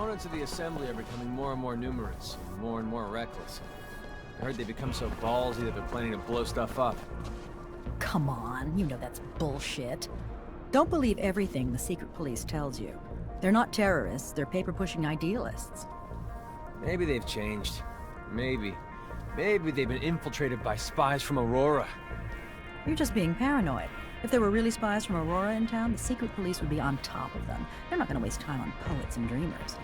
opponents of the Assembly are becoming more and more numerous, and more reckless. I heard they become so ballsy that they're planning to blow stuff up. Come on, you know that's bullshit. Don't believe everything the secret police tells you. They're not terrorists, they're paper-pushing idealists. Maybe they've changed. Maybe. Maybe they've been infiltrated by spies from Aurora. You're just being paranoid. If there were really spies from Aurora in town, the secret police would be on top of them. They're not gonna waste time on poets and dreamers.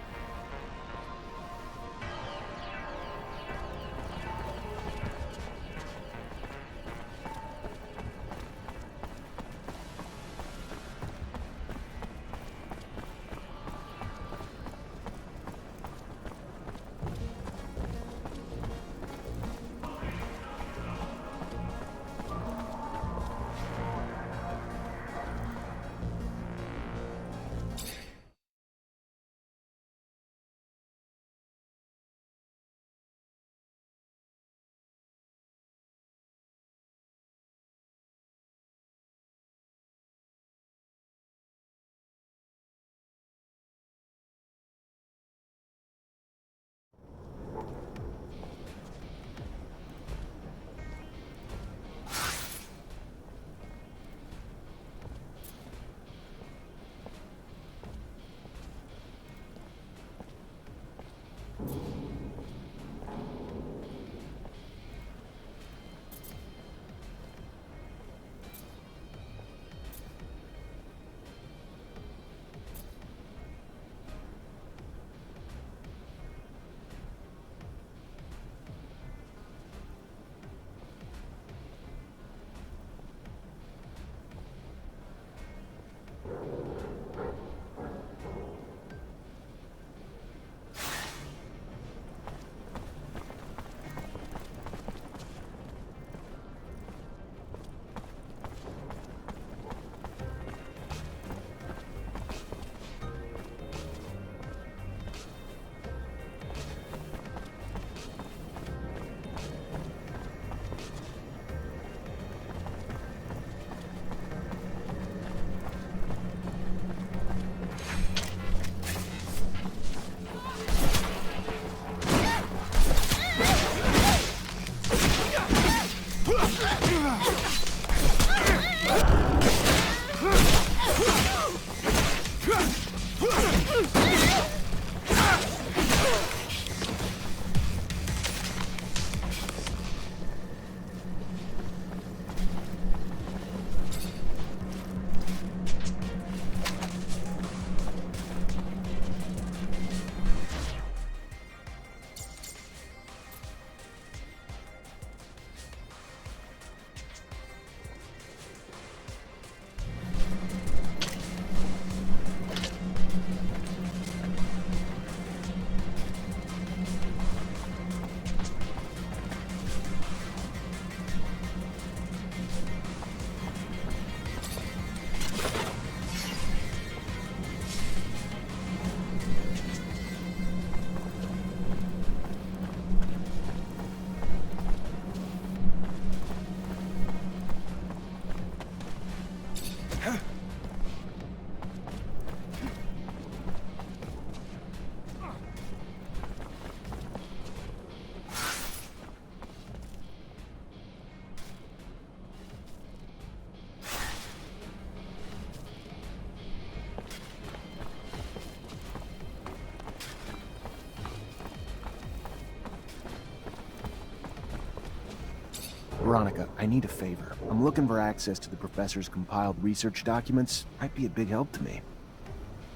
Veronica, I need a favor. I'm looking for access to the professor's compiled research documents. Might be a big help to me.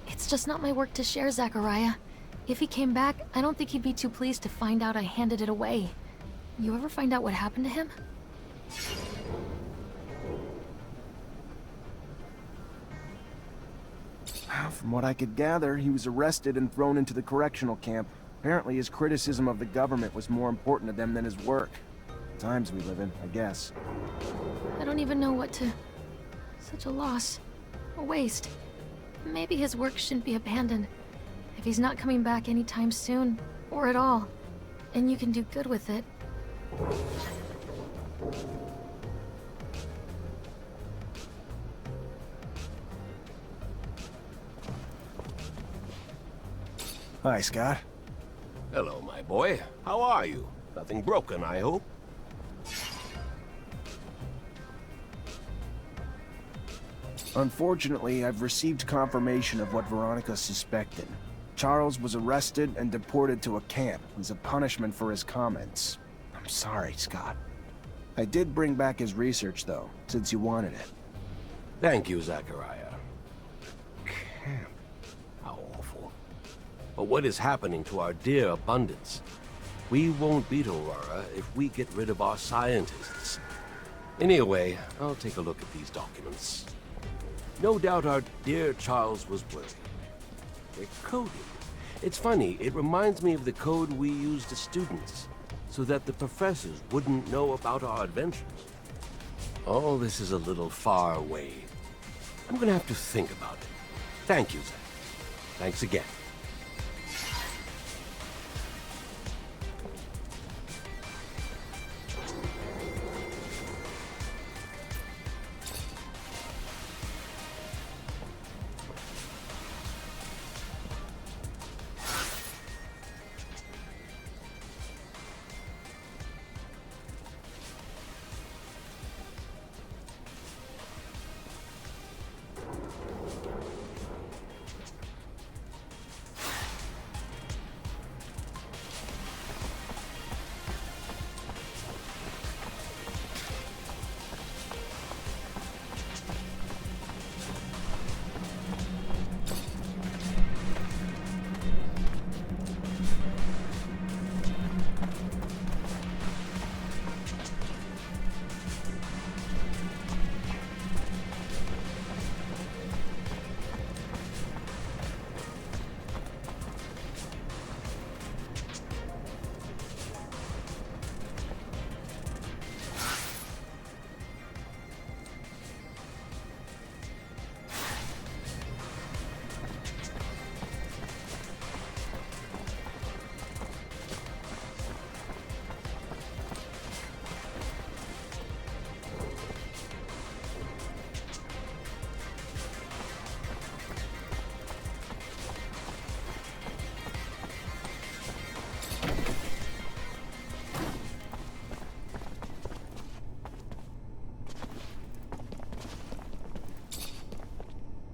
It's just not my work to share, Zachariah. If he came back, I don't think he'd be too pleased to find out I handed it away. You ever find out what happened to him? From what I could gather, he was arrested and thrown into the correctional camp. Apparently his criticism of the government was more important to them than his work. Times we live in, I guess. I don't even know what to... Such a loss. A waste. Maybe his work shouldn't be abandoned. If he's not coming back anytime soon, or at all, and you can do good with it. Hi, Scott. Hello, my boy. How are you? Nothing broken, I hope? Unfortunately, I've received confirmation of what Veronica suspected. Charles was arrested and deported to a camp as a punishment for his comments. I'm sorry, Scott. I did bring back his research, though, since you wanted it. Thank you, Zachariah. Camp. How awful. But what is happening to our dear Abundance? We won't beat Aurora if we get rid of our scientists. Anyway, I'll take a look at these documents. No doubt our dear Charles was worried. They're coded. It's funny, it reminds me of the code we used as students, so that the professors wouldn't know about our adventures. All this is a little far away. I'm gonna have to think about it. Thank you, Zach. Thanks again.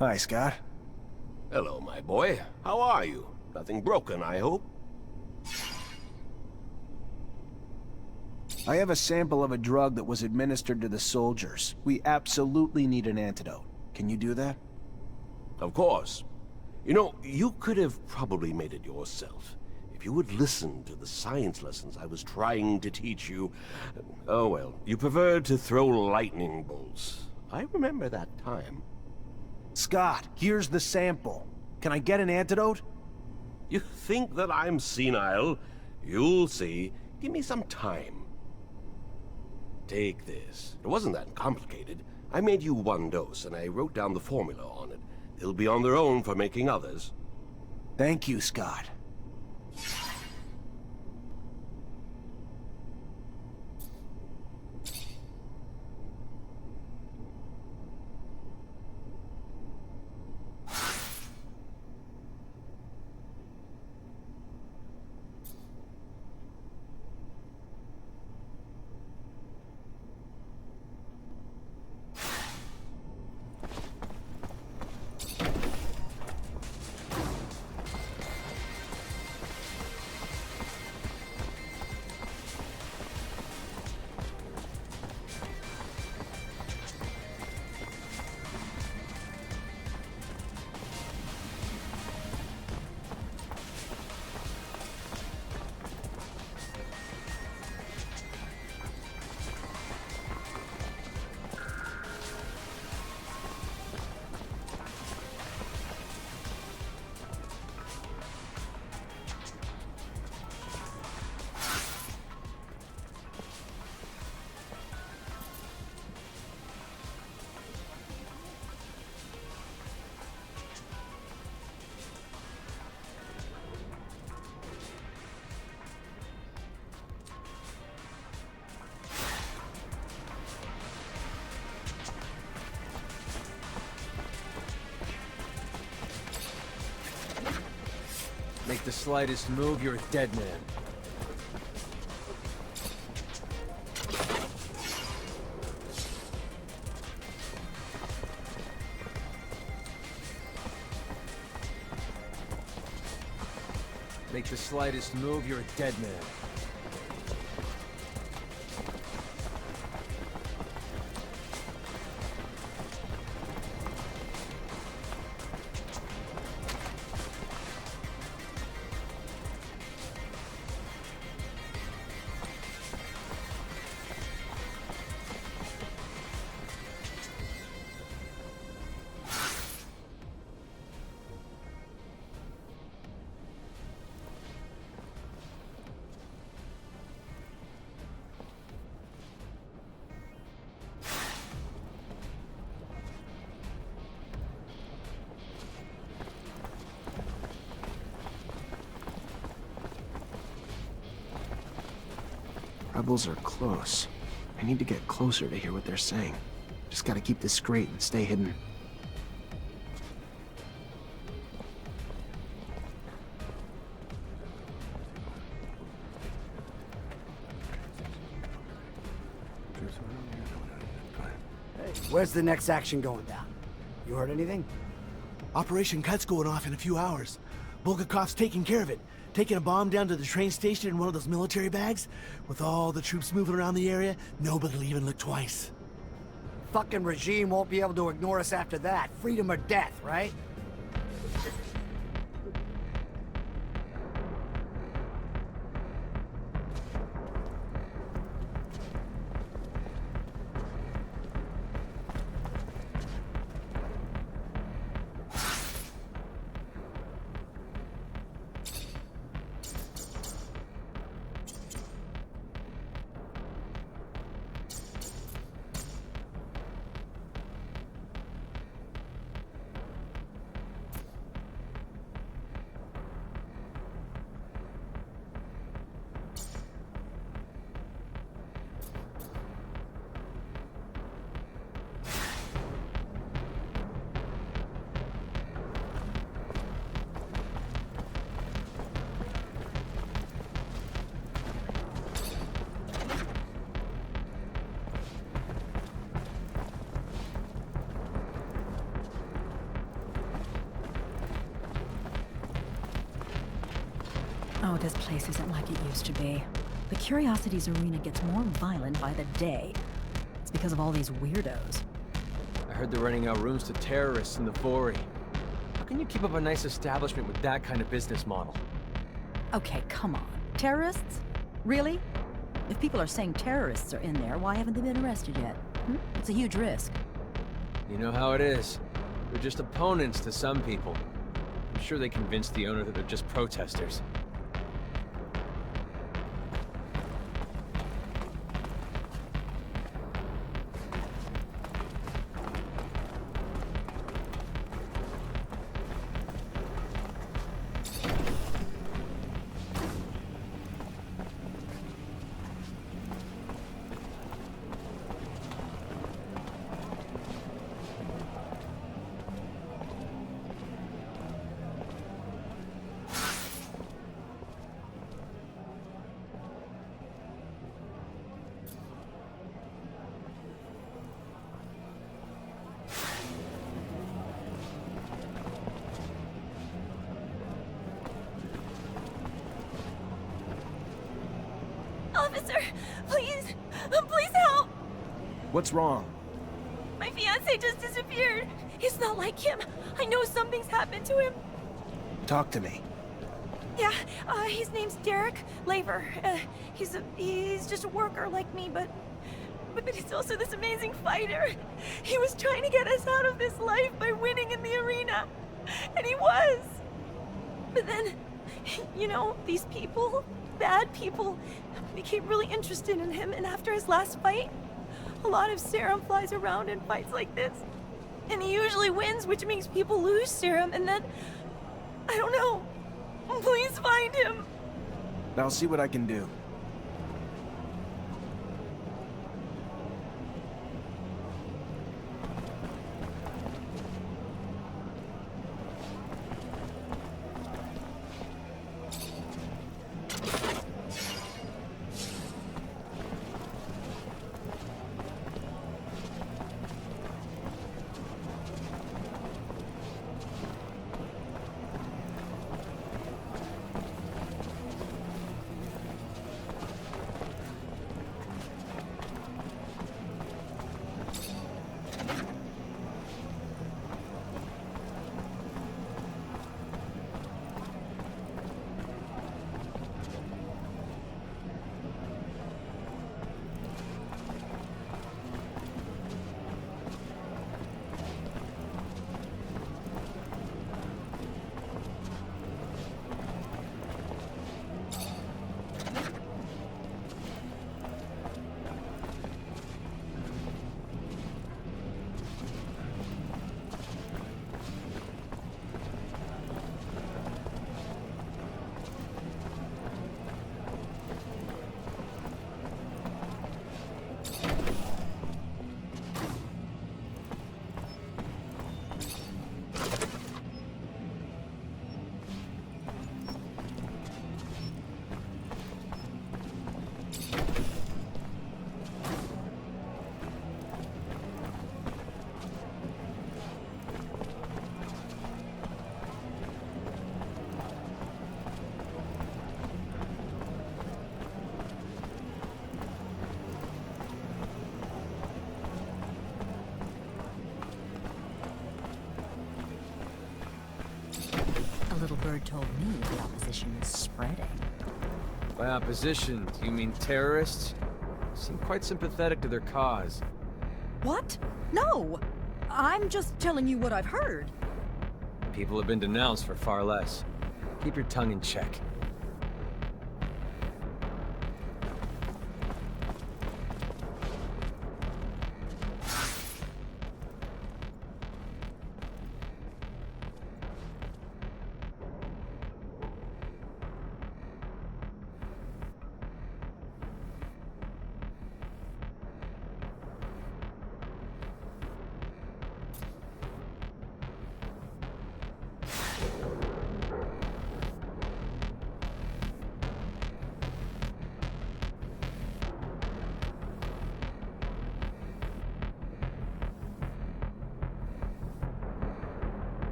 Hi, Scott. Hello, my boy. How are you? Nothing broken, I hope? I have a sample of a drug that was administered to the soldiers. We absolutely need an antidote. Can you do that? Of course. You know, you could have probably made it yourself. If you would listen to the science lessons I was trying to teach you. Oh well, you preferred to throw lightning bolts. I remember that time. Scott, here's the sample. Can I get an antidote? You think that I'm senile? You'll see. Give me some time. Take this. It wasn't that complicated. I made you one dose, and I wrote down the formula on it. They'll be on their own for making others. Thank you, Scott. Make the slightest move, you're a dead man. Make the slightest move, you're a dead man. Rebels are close. I need to get closer to hear what they're saying. Just gotta keep this straight and stay hidden. Hey, where's the next action going down? You heard anything? Operation Cut's going off in a few hours. Bulgakov's taking care of it. Taking a bomb down to the train station in one of those military bags. With all the troops moving around the area, nobody'll even look twice. Fucking regime won't be able to ignore us after that. Freedom or death, right? Oh, this place isn't like it used to be. The Curiosities Arena gets more violent by the day. It's because of all these weirdos. I heard they're renting out rooms to terrorists in the Vori. How can you keep up a nice establishment with that kind of business model? Okay, come on. Terrorists? Really? If people are saying terrorists are in there, why haven't they been arrested yet? It's a huge risk. You know how it is. They're just opponents to some people. I'm sure they convinced the owner that they're just protesters. Officer, please, please help! What's wrong? My fiance just disappeared. He's not like him. I know something's happened to him. Talk to me. Yeah, his name's Derek Laver. He's just a worker like me, but he's also this amazing fighter. He was trying to get us out of this life by winning in the arena. And he was. But then, you know, these people, bad people, became really interested in him, and after his last fight, a lot of serum flies around in fights like this. And he usually wins, which makes people lose serum, and then, I don't know. Please find him. I'll see what I can do. little bird told me the opposition is spreading. By opposition, do you mean terrorists? Seem quite sympathetic to their cause. What? No! I'm just telling you what I've heard. People have been denounced for far less. Keep your tongue in check.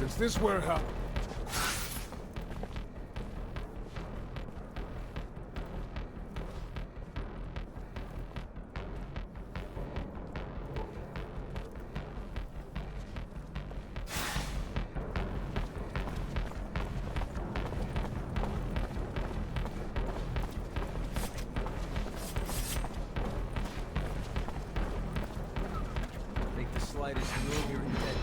Since this warehouse... Make the slightest move, you're dead.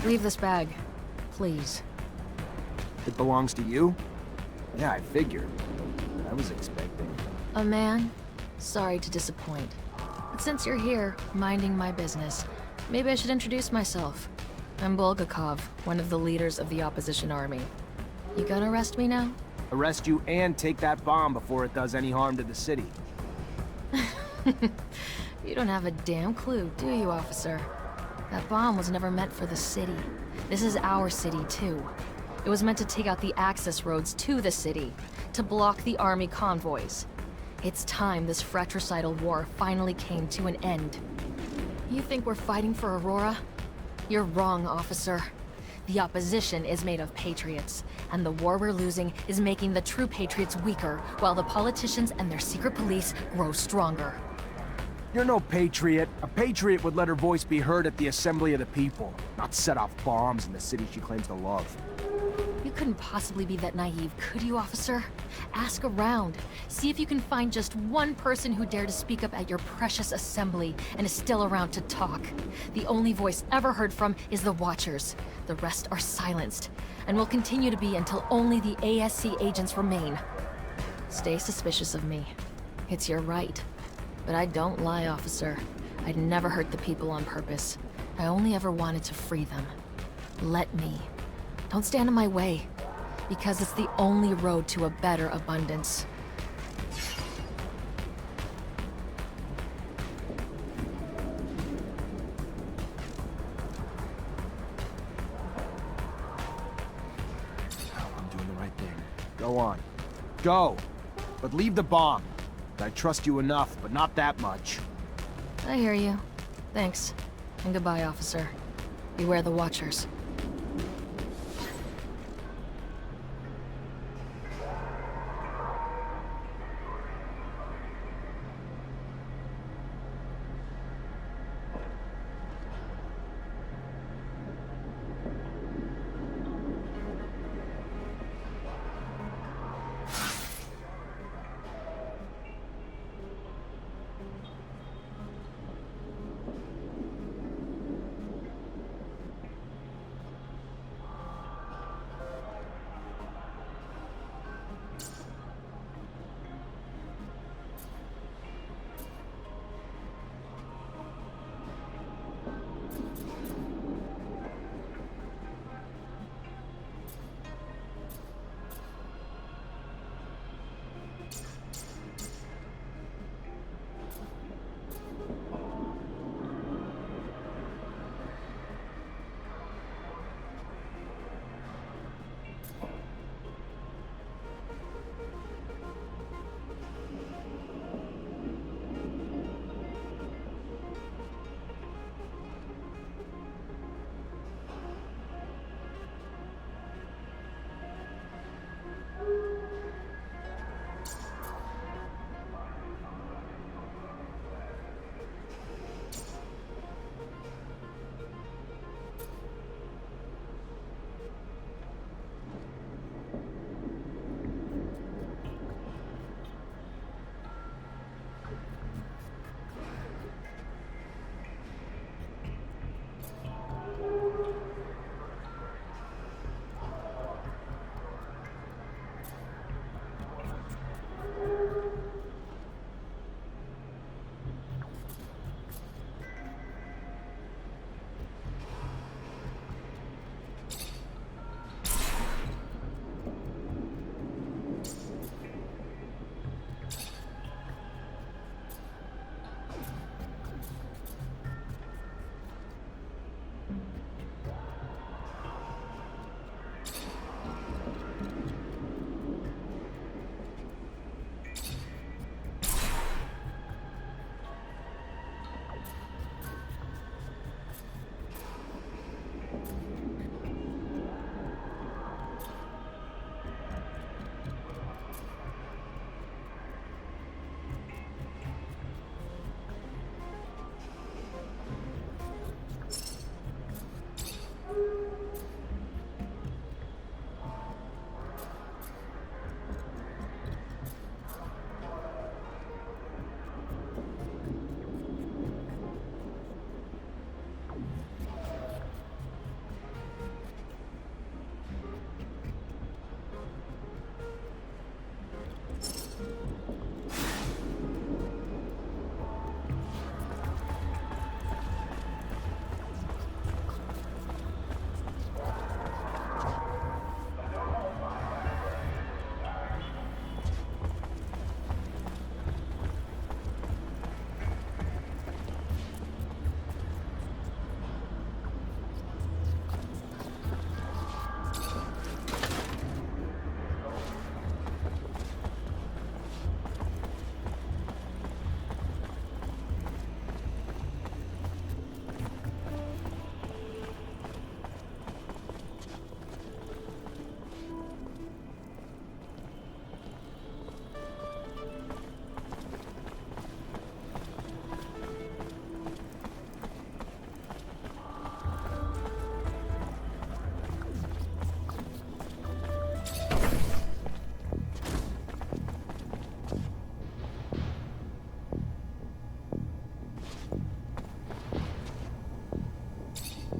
Leave this bag, please. It belongs to you? Yeah, I figured. I was expecting. A man? Sorry to disappoint. But since you're here, minding my business, maybe I should introduce myself. I'm Bulgakov, one of the leaders of the opposition army. You gonna arrest me now? Arrest you and take that bomb before it does any harm to the city. You don't have a damn clue, do you, officer? That bomb was never meant for the city. This is our city, too. It was meant to take out the access roads to the city, to block the army convoys. It's time this fratricidal war finally came to an end. You think we're fighting for Aurora? You're wrong, officer. The opposition is made of patriots, and the war we're losing is making the true patriots weaker, while the politicians and their secret police grow stronger. You're no patriot. A patriot would let her voice be heard at the assembly of the people, not set off bombs in the city she claims to love. You couldn't possibly be that naive, could you, officer? Ask around. See if you can find just one person who dared to speak up at your precious assembly and is still around to talk. The only voice ever heard from is the Watchers. The rest are silenced, and will continue to be until only the ASC agents remain. Stay suspicious of me. It's your right. But I don't lie, officer. I'd never hurt the people on purpose. I only ever wanted to free them. Let me. Don't stand in my way, because it's the only road to a better abundance. I'm doing the right thing. Go on. Go! but leave the bomb. I trust you enough, but not that much. I hear you. Thanks. And goodbye, officer. Beware the Watchers.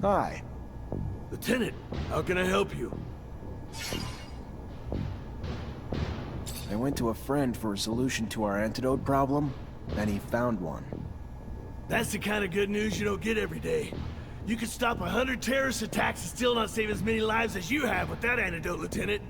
Hi. Lieutenant, how can I help you? I went to a friend for a solution to our antidote problem, and he found one. That's the kind of good news you don't get every day. You could stop 100 terrorist attacks and still not save as many lives as you have with that antidote, Lieutenant.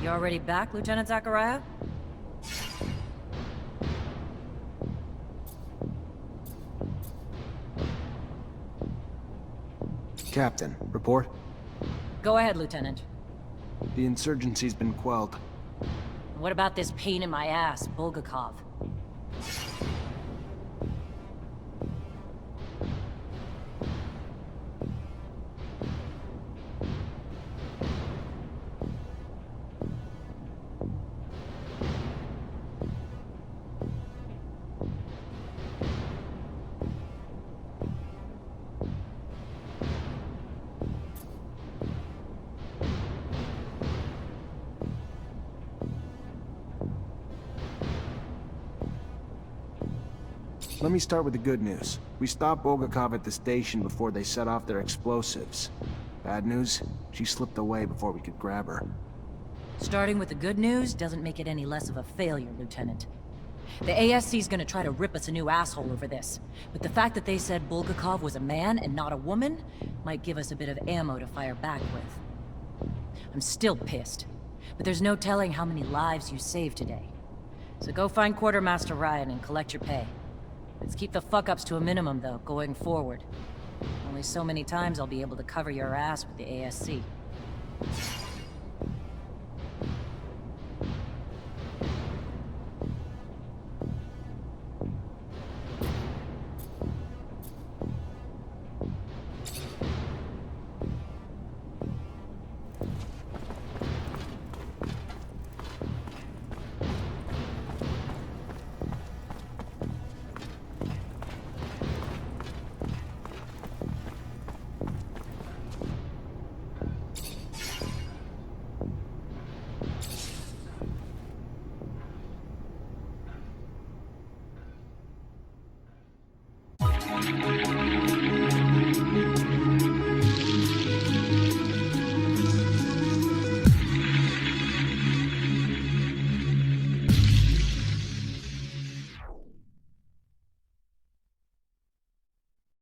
You already back, Lieutenant Zachariah? Captain, report. Go ahead, Lieutenant. The insurgency's been quelled. What about this pain in my ass, Bulgakov? Let me start with the good news. We stopped Bulgakov at the station before they set off their explosives. Bad news? She slipped away before we could grab her. Starting with the good news doesn't make it any less of a failure, Lieutenant. The ASC's gonna try to rip us a new asshole over this, but the fact that they said Bulgakov was a man and not a woman might give us a bit of ammo to fire back with. I'm still pissed, but there's no telling how many lives you saved today. So go find Quartermaster Ryan and collect your pay. Let's keep the fuck-ups to a minimum, though, going forward. Only so many times I'll be able to cover your ass with the ASC.